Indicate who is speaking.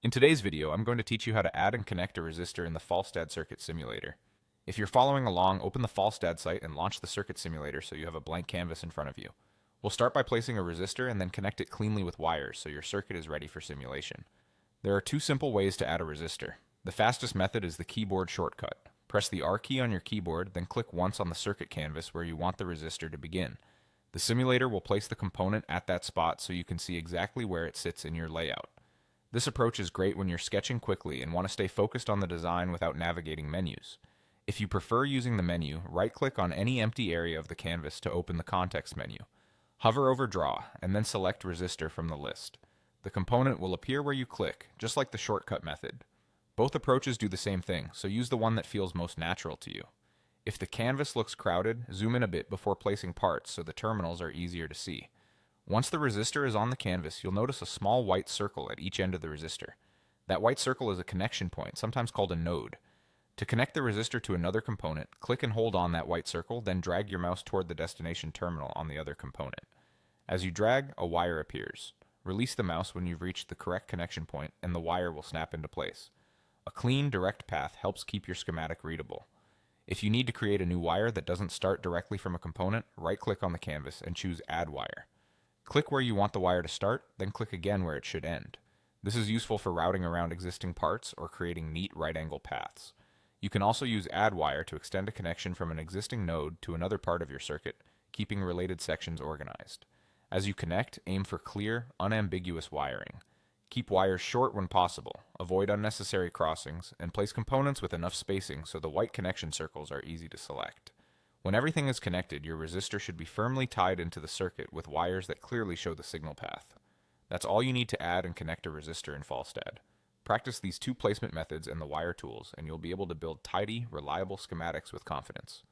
Speaker 1: In today's video, I'm going to teach you how to add and connect a resistor in the Falstad circuit simulator. If you're following along, open the Falstad site and launch the circuit simulator so you have a blank canvas in front of you. We'll start by placing a resistor and then connect it cleanly with wires so your circuit is ready for simulation. There are two simple ways to add a resistor. The fastest method is the keyboard shortcut. Press the R key on your keyboard, then click once on the circuit canvas where you want the resistor to begin. The simulator will place the component at that spot so you can see exactly where it sits in your layout. This approach is great when you're sketching quickly and want to stay focused on the design without navigating menus. If you prefer using the menu, right-click on any empty area of the canvas to open the context menu. Hover over Draw, and then select Resistor from the list. The component will appear where you click, just like the shortcut method. Both approaches do the same thing, so use the one that feels most natural to you. If the canvas looks crowded, zoom in a bit before placing parts so the terminals are easier to see. Once the resistor is on the canvas, you'll notice a small white circle at each end of the resistor. That white circle is a connection point, sometimes called a node. To connect the resistor to another component, click and hold on that white circle, then drag your mouse toward the destination terminal on the other component. As you drag, a wire appears. Release the mouse when you've reached the correct connection point, and the wire will snap into place. A clean, direct path helps keep your schematic readable. If you need to create a new wire that doesn't start directly from a component, right-click on the canvas and choose Add Wire. Click where you want the wire to start, then click again where it should end. This is useful for routing around existing parts or creating neat right-angle paths. You can also use Add Wire to extend a connection from an existing node to another part of your circuit, keeping related sections organized. As you connect, aim for clear, unambiguous wiring. Keep wires short when possible, avoid unnecessary crossings, and place components with enough spacing so the white connection circles are easy to select. When everything is connected, your resistor should be firmly tied into the circuit with wires that clearly show the signal path. That's all you need to add and connect a resistor in Falstad. Practice these two placement methods and the wire tools, and you'll be able to build tidy, reliable schematics with confidence.